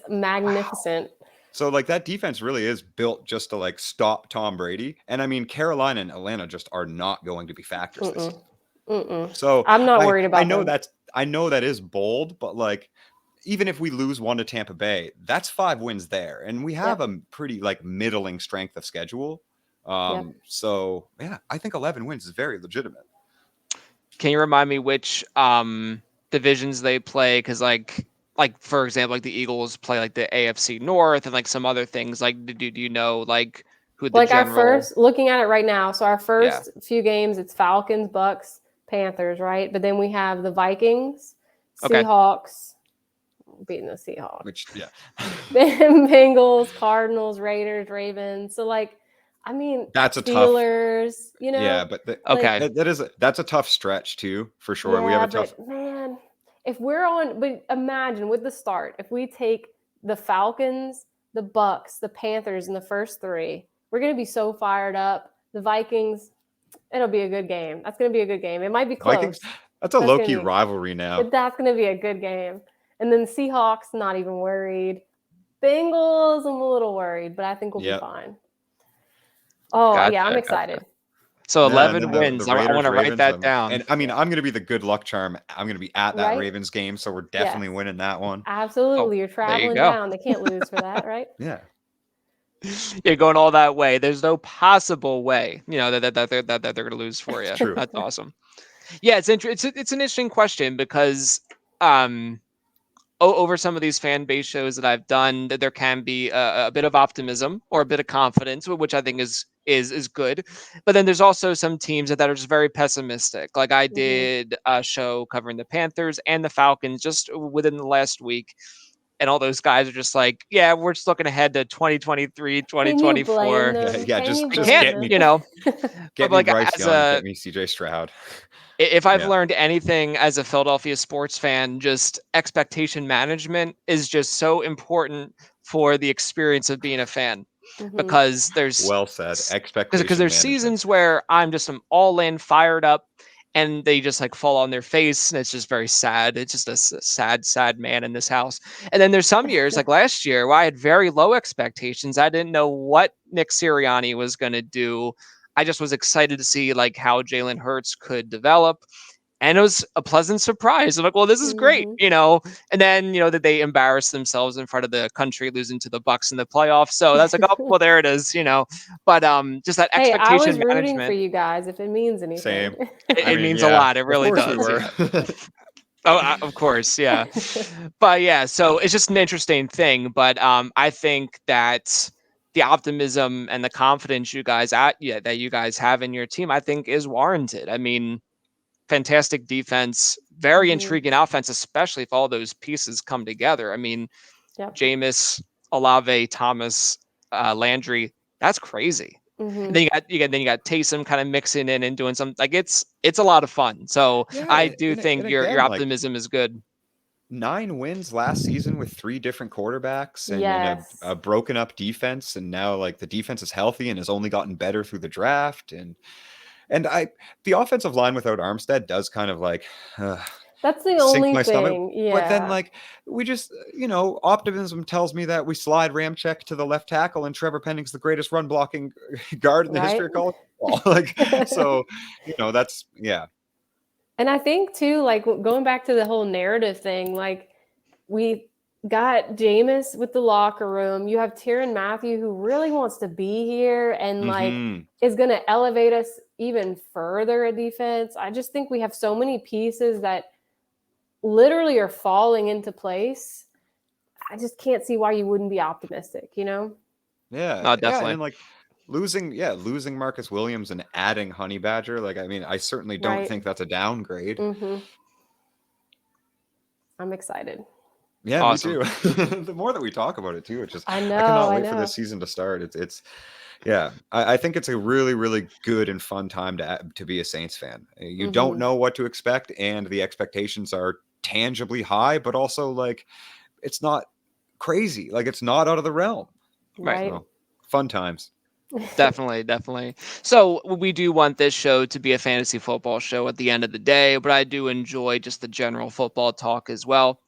magnificent. Wow. So that defense really is built just to stop Tom Brady. And I mean, Carolina and Atlanta just are not going to be factors this season. So I'm not worried about I know that is bold, but even if we lose 1 to Tampa Bay, that's 5 wins there. And we have a pretty middling strength of schedule. So yeah, I think 11 wins is very legitimate. Can you remind me which divisions they play? Because for example, the Eagles play the AFC North and some other things. Do you know who the general... our first, looking at it right now, so our first few games, it's Falcons, Bucks, Panthers, right? But then we have the Vikings, Seahawks, beating the Seahawks, Bengals, Cardinals, Raiders, Ravens. So I mean, that's a Steelers, tough, yeah, but that's a tough stretch too, for sure. We have a tough, man. But imagine with the start, if we take the Falcons, the Bucks, the Panthers in the first 3, we're going to be so fired up. The Vikings, it'll be a good game. That's going to be a good game. It might be close. Vikings, that's a low-key rivalry now. But that's going to be a good game. And then Seahawks, not even worried. Bengals, I'm a little worried, but I think we'll be fine. Oh, Gotcha, I'm excited. So Yeah, and 11 then the wins. I Raiders, want to write Ravens, that down. and I mean, I'm gonna be the good luck charm. I'm gonna be at that Right? Ravens game, so we're definitely Yes. winning that one. Oh, Absolutely. You're there you traveling go. down. They can't lose for that, right? Yeah, You're going all that way. There's no possible way, that they're going to lose for it's you. true. That's awesome. Yeah, it's it's an interesting question because um over some of these fan base shows that I've done, that there can be a bit of optimism or a bit of confidence, which I think is good. But then there's also some teams that are just very pessimistic. Like I Hmm. did a show covering the Panthers and the Falcons just within the last week. And all those guys are just like, yeah, we're just looking ahead to 2023, Can you blame 2024. Yeah, them? yeah. Can you I Just blame can't, get them? me, but get me like Bryce as Young, a get me C.J. Stroud. if I've Yeah, learned anything as a Philadelphia sports fan, just expectation management is just so important for the experience of being a fan. Hmm. Because well said. because Expectation there's management. seasons where I'm all in, fired up, and they just like fall on their face, and it's just very sad. It's just a sad man in this house. And then there's some years like last year where I had very low expectations. I didn't know what Nick Sirianni was going to do. I just was excited to see like how Jalen Hurts could develop, and it was a pleasant surprise. I'm like, well, this is great, Hmm. And then that they embarrassed themselves in front of the country, losing to the Bucks in the playoffs. So that's like, oh, well, there it is. But just that Hey, I was expectation rooting for management, you guys if it means anything. Same. it, I it mean, means a yeah, lot. It of really course we does. were. Yeah. Oh, of course, yeah. But yeah, so it's just an interesting thing. But I think that the optimism and the confidence that you guys have in your team, I think, is warranted. I mean, fantastic defense, very Hmm. intriguing offense, especially if all those pieces come together. I mean, Yep. Jameis, Olave, Thomas, Landry, that's crazy. And Hmm. then you got Taysom kind of mixing in and doing some like it's a lot of fun. So Yeah, I do and think your again, like optimism is good. 9 wins last season with 3 different quarterbacks and in a Yes. broken up defense, and now like the defense is healthy and has only gotten better through the draft, and the offensive line without Armstead does kind of like uh, That's the sink only my stomach. thing. But then Yeah. like we just optimism tells me that we slide Ramczyk to the left tackle and Trevor Penning's the greatest run blocking guard in the history Right. of college football. Like so, that's yeah. And I think too, like going back to the whole narrative thing, like we got Jameis with the locker room. You have Tyrann Mathieu who really wants to be here and like Hmm. is going to elevate us even further at defense. I just think we have so many pieces that literally are falling into place. I just can't see why you wouldn't be optimistic, you know? Yeah, No, yeah, and definitely. then like losing Marcus Williams and adding Honey Badger, like I mean, I certainly don't Right. think that's a downgrade. Hmm. I'm excited. Yeah, me Awesome. too. The more that we talk about it too, I I know, cannot I wait for know. this season to start. It's yeah, I think it's a really, really good and fun time to be a Saints fan. You don't Hmm. know what to expect, and the expectations are tangibly high, but also like it's not crazy. Like it's not out of the realm. Right. Right. So fun times. Definitely. So we do want this show to be a fantasy football show at the end of the day, but I do enjoy just the general football talk as well.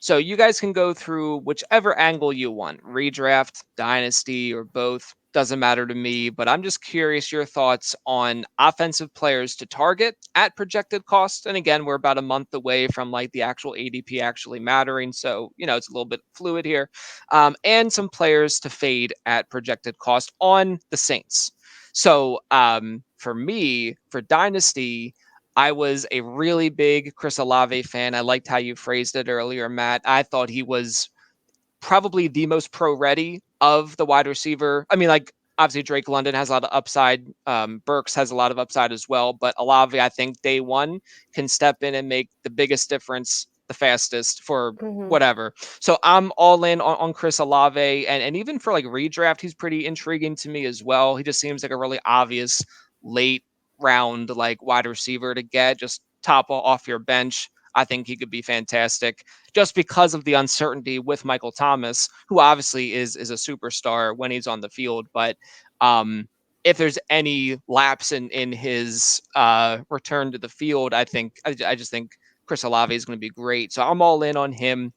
So you guys can go through whichever angle you want, redraft, dynasty, or both. Doesn't matter to me, but I'm just curious your thoughts on offensive players to target at projected cost. And again, we're about a month away from like the actual ADP actually mattering. So, it's a little bit fluid here. And some players to fade at projected cost on the Saints. So for me, for Dynasty, I was a really big Chris Olave fan. I liked how you phrased it earlier, Matt. I thought he was probably the most pro ready of the wide receiver. I mean, like obviously Drake London has a lot of upside. Burks has a lot of upside as well. But Olave, I think day one can step in and make the biggest difference the fastest for Hmm. whatever. So I'm all in on Chris Olave. And even for like redraft, he's pretty intriguing to me as well. He just seems like a really obvious late round like wide receiver to get, just top off your bench. I think he could be fantastic just because of the uncertainty with Michael Thomas, who obviously is a superstar when he's on the field. But um, if there's any lapse in his return to the field, I just think Chris Olave is going to be great. So I'm all in on him.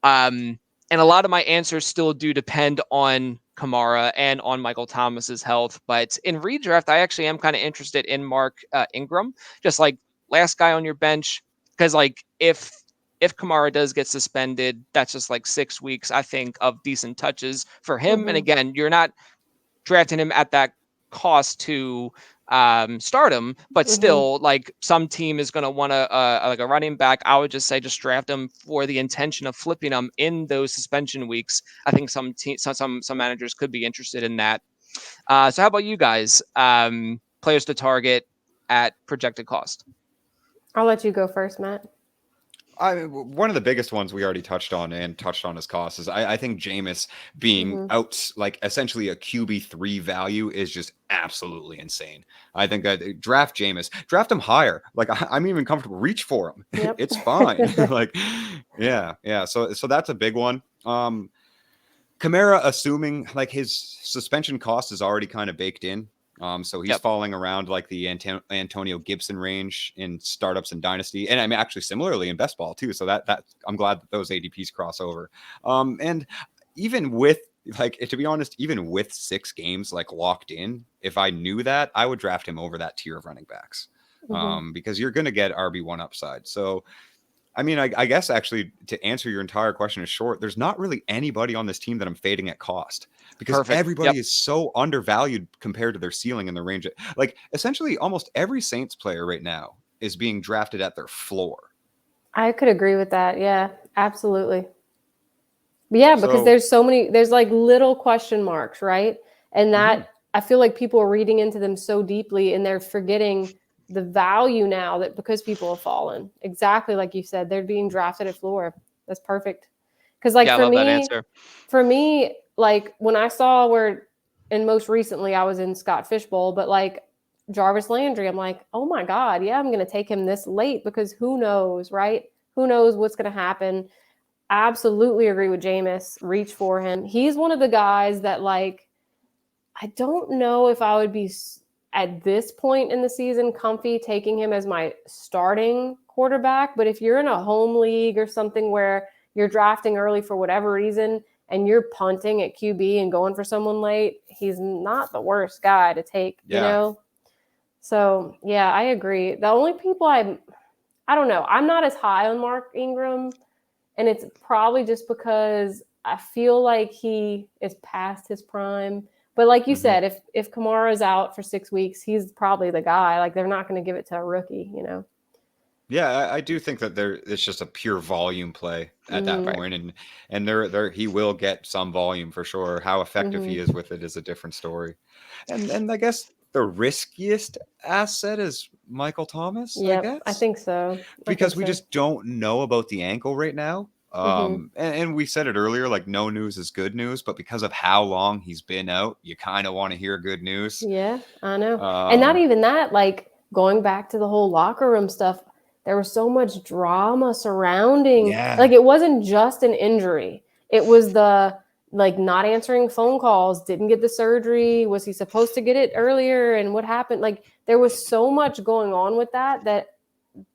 And a lot of my answers still do depend on Kamara and on Michael Thomas's health. But in redraft, I actually am kind of interested in Mark Ingram, just like last guy on your bench, because like if Kamara does get suspended, that's just like 6 weeks, I think, of decent touches for him. And again, you're not drafting him at that cost to start him, but still, like some team is going to want to like a running back. I would just say just draft him for the intention of flipping him in those suspension weeks. I think some managers could be interested in that. So how about you guys? Players to target at projected cost. I'll let you go first, Matt. One of the biggest ones we already touched on his costs is I think Jameis being out like essentially a QB3 value is just absolutely insane. I think that draft Jameis, draft him higher. Like I'm even comfortable. Reach for him. Yep. It's fine. Like, yeah. So that's a big one. Kamara, assuming like his suspension cost is already kind of baked in. So he's falling around like the Antonio Gibson range in startups and dynasty, and I mean actually similarly in best ball too. So that I'm glad that those ADPs cross over. And even with like, to be honest, even with 6 games like locked in, if I knew that, I would draft him over that tier of running backs, because you're going to get RB1 upside. So I mean, I guess actually to answer your entire question is short, there's not really anybody on this team that I'm fading at cost, because everybody is so undervalued compared to their ceiling and their range. Like essentially almost every Saints player right now is being drafted at their floor. I could agree with that. Yeah, absolutely. But yeah, because there's like little question marks, right? And that I feel like people are reading into them so deeply and they're forgetting the value now that because people have fallen, exactly like you said, they're being drafted at floor. That's perfect. Because like for me, like when I saw and most recently I was in Scott Fishbowl, but like Jarvis Landry, I'm like, oh my God, yeah, I'm going to take him this late because who knows, right? Who knows what's going to happen? Absolutely agree with Jameis. Reach for him. He's one of the guys that like, I don't know if I would be at this point in the season comfy taking him as my starting quarterback. But if you're in a home league or something where you're drafting early for whatever reason and you're punting at QB and going for someone late, he's not the worst guy to take, you know? So yeah, I agree. The only people I don't know, I'm not as high on Mark Ingram, and it's probably just because I feel like he is past his prime. But like you said, if Kamara's out for 6 weeks, he's probably the guy. Like they're not going to give it to a rookie, you know? Yeah, I do think that it's just a pure volume play at that point, and there he will get some volume for sure. How effective he is with it is a different story. And I guess the riskiest asset is Michael Thomas. Yeah, I think so. Because we just don't know about the ankle right now. And we said it earlier, like no news is good news, but because of how long he's been out, you kind of want to hear good news. Yeah, I know. And not even that, like going back to the whole locker room stuff, there was so much drama surrounding, like it wasn't just an injury. It was the like not answering phone calls, didn't get the surgery. Was he supposed to get it earlier? And what happened? Like there was so much going on with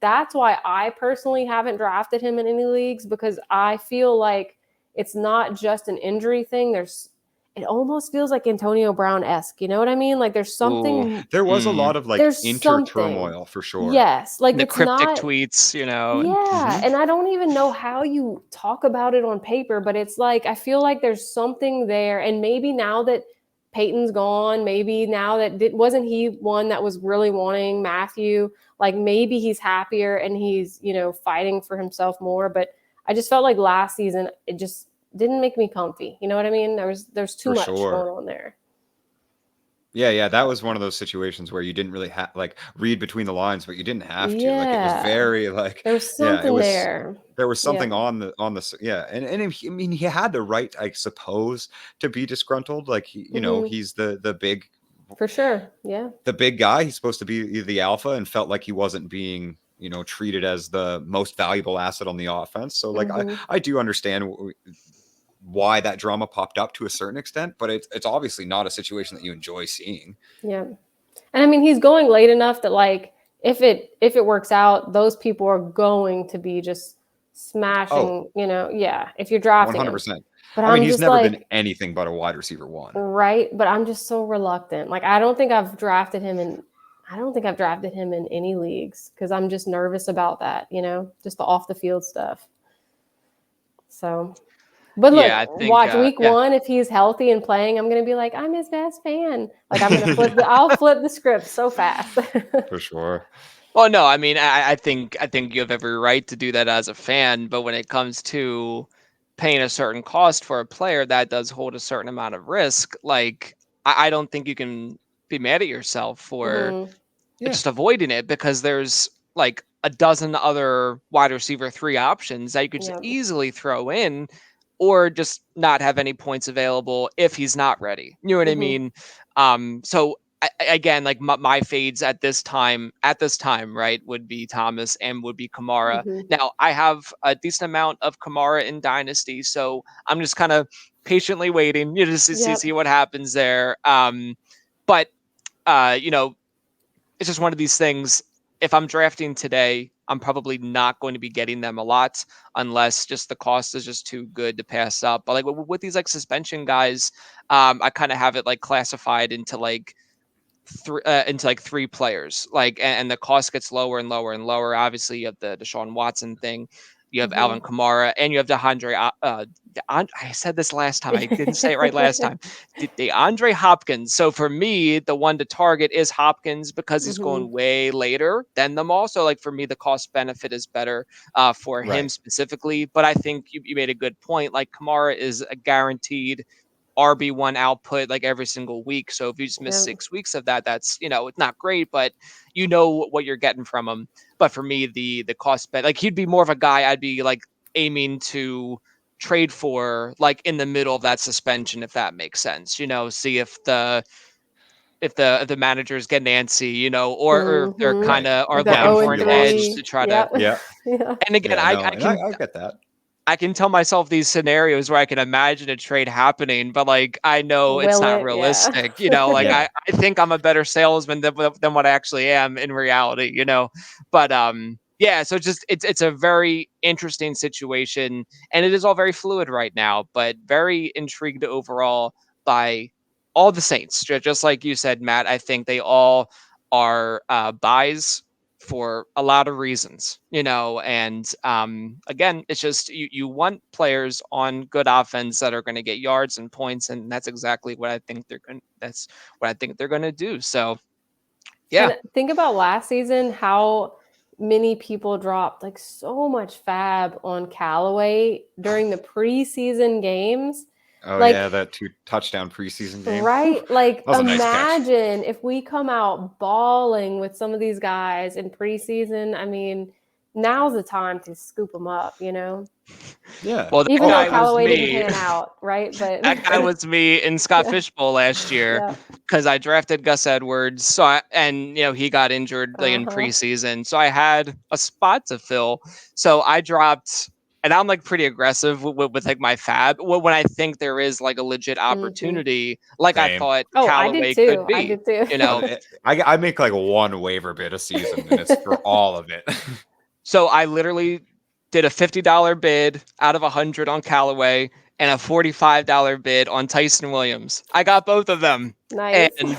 that's why I personally haven't drafted him in any leagues, because I feel like it's not just an injury thing. It almost feels like Antonio Brown-esque. You know what I mean? Like there's something. There was a lot of like turmoil for sure. Yes. Like the it's cryptic not, tweets, you know. Yeah. And I don't even know how you talk about it on paper, but it's like, I feel like there's something there. And maybe now that Payton's gone, maybe now that wasn't he one that was really wanting Matthew, like maybe he's happier and he's, you know, fighting for himself more. But I just felt like last season, it just didn't make me comfy. You know what I mean? There's too much going on there. Yeah, that was one of those situations where you didn't really have like read between the lines, but you didn't have to. Like it was very like there was something there. There was something on the and I mean he had the right, I suppose, to be disgruntled. Like he, you know, he's the big, for sure, yeah, the big guy. He's supposed to be the alpha, and felt like he wasn't being, you know, treated as the most valuable asset on the offense. So like I do understand why that drama popped up to a certain extent, but it's obviously not a situation that you enjoy seeing. Yeah. And I mean, he's going late enough that like, if it works out, those people are going to be just smashing, you know, if you're drafting 100%. But I mean, I'm he's just never like, been anything but a wide receiver 1. right. But I'm just so reluctant. Like, I don't think I've drafted him in any leagues because I'm just nervous about that, just the off the field stuff. So, but look, Yeah, I think watch week yeah. 1. If he's healthy and playing, I'm going to be like, I'm his best fan. Like, I'm going to I'll flip the script so fast. For sure. Well, no, I mean, I think you have every right to do that as a fan, but when it comes to paying a certain cost for a player that does hold a certain amount of risk, like I don't think you can be mad at yourself for Mm-hmm. just avoiding it because there's like a dozen other wide receiver 3 options that you could just Yep. easily throw in or just not have any points available if he's not ready. You know what I Mm-hmm. mean? So again, like my fades at this time, right, would be Thomas and would be Kamara. Mm-hmm. Now I have a decent amount of Kamara in Dynasty, so I'm just kind of patiently waiting, just to Yep. see what happens there. But it's just one of these things. If I'm drafting today, I'm probably not going to be getting them a lot unless just the cost is just too good to pass up. But like with these like suspension guys, I kind of have it like classified into like three players, like, and the cost gets lower and lower and lower. Obviously, you have the Deshaun Watson thing, you have Mm-hmm. Alvin Kamara, and you have I said this last time, I didn't say it right last time. DeAndre Hopkins. So for me, the one to target is Hopkins because he's Mm-hmm. going way later than them all. So like for me, the cost benefit is better for him Right. specifically. But I think you made a good point. Like Kamara is a guaranteed RB1 output like every single week. So if you just miss Yep. 6 weeks of that, that's it's not great, but what you're getting from him. But for me, the cost bet, like he'd be more of a guy I'd be like aiming to trade for like in the middle of that suspension, if that makes sense. See if the managers get antsy, or if they're Mm-hmm. kind Right. of are If they're looking 0 for and Down an few edge losses. to 3. try to. Yep. Yeah. Yeah. And again, Yeah. I, No, I and can I get that. I can tell myself these scenarios where I can imagine a trade happening, but like I know it's Will not it? Yeah. realistic. Like Yeah. I think I'm a better salesman than what I actually am in reality. But yeah, so it's a very interesting situation, and it is all very fluid right now. But very intrigued overall by all the Saints, just like you said, Matt. I think they all are buys for a lot of reasons, and again, it's just you want players on good offense that are going to get yards and points, and that's exactly what I think they're going to do. So, yeah. And think about last season, how many people dropped like so much fab on Callaway during the preseason games. Oh Like, yeah, that 2 touchdown preseason game. Whew, right? Like, that was a nice catch. imagine if we come out balling with some of these guys in preseason. I mean, now's the time to scoop them up, Yeah. Well, that even though guy was Callaway didn't me. pan out, right? But That guy was me in Scott yeah, Fishbowl last year yeah, because I drafted Gus Edwards. And he got injured like, in uh-huh. preseason, so I had a spot to fill. So I dropped, and I'm like pretty aggressive with like my fab when I think there is like a legit Mm-hmm. opportunity, like I Same. thought Oh, I did Callaway could too. I be. did too. You know, I make like one waiver bid a season, and it's for all of it. So I literally did a $50 bid out of 100 on Callaway and a $45 bid on Tyson Williams. I got both of them. Nice. And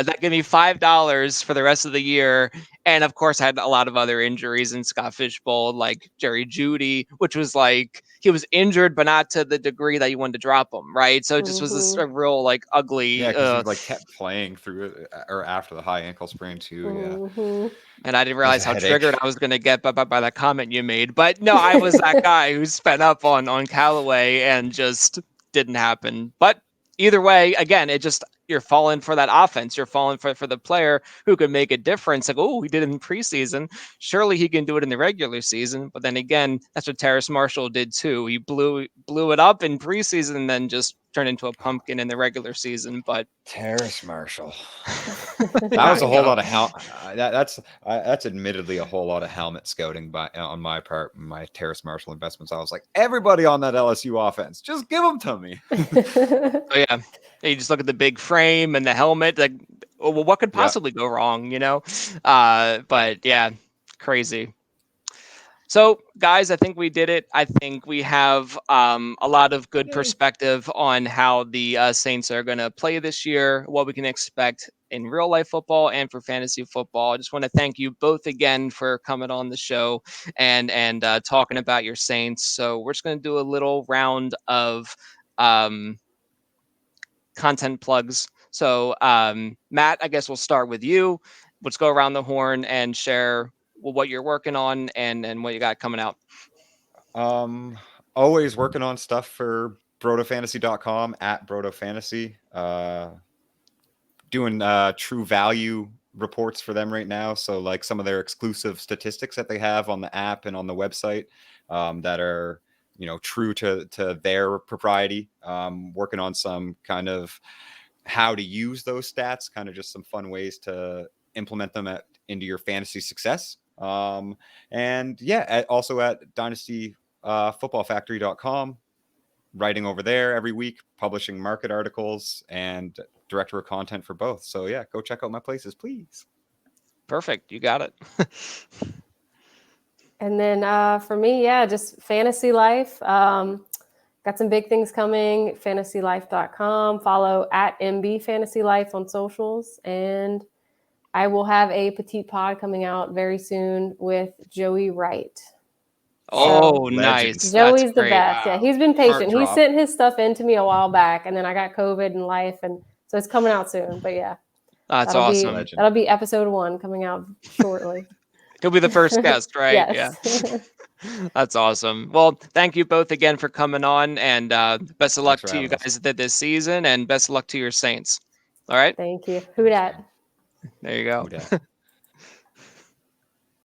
that gave me $5 for the rest of the year. And of course, I had a lot of other injuries in Scott Fishbowl, like Jerry Judy, which was like he was injured, but not to the degree that you wanted to drop him, right? So it just was this Mm-hmm. real like Yeah, ugly. because he like kept playing through it or after the high ankle sprain too. Yeah, Mm-hmm. And I didn't it was a realize how triggered headache. I was going to get by that comment you made. But no, I was that guy who spent up on Callaway and just didn't happen. But either way, again, you're falling for that offense. You're falling for the player who can make a difference. Like, oh, he did it in preseason. Surely he can do it in the regular season. But then again, that's what Terrace Marshall did too. He blew it up in preseason and then just turned into a pumpkin in the regular season. But Terrace Marshall. there That was you a whole go. lot of that's admittedly a whole lot of helmet scouting on my part. My Terrace Marshall investments. I was like, everybody on that LSU offense, just give them to me. So yeah, you just look at the big frame and the helmet. Like, well, what could Yeah. possibly go wrong? But yeah, crazy. So, guys, I think we did it. I think we have a lot of good perspective on how the Saints are going to play this year, what we can expect in real life football and for fantasy football. I just want to thank you both again for coming on the show and talking about your Saints. So, we're just going to do a little round of content plugs. So, Matt, I guess we'll start with you. Let's go around the horn and share what you're working on and what you got coming out. Always working on stuff for brotofantasy.com at brotofantasy. Doing true value reports for them right now. So like some of their exclusive statistics that they have on the app and on the website that are, true to their propriety. Working on some kind of how to use those stats, kind of just some fun ways to implement them into your fantasy success. And yeah, also at dynastyfootballfactory.com, writing over there every week, publishing market articles and director of content for both. So yeah, go check out my places, please. Perfect. You got it. And then for me, just fantasy life. Got some big things coming. Fantasylife.com. Follow at MB Fantasy Life on socials. And I will have a petite pod coming out very soon with Joey Wright. Oh, nice. Joey's the best. Wow. Yeah, he's been patient. He Drop. sent his stuff in to me a while back, and then I got COVID and life, and so it's coming out soon. But yeah, that's awesome. That'll be episode 1 coming out shortly. He'll be the first guest, right? Yes. Yeah. That's awesome. Well, thank you both again for coming on, and best of luck to you guys this season, and best of luck to your Saints. All right. Thank you. Who dat? There you go.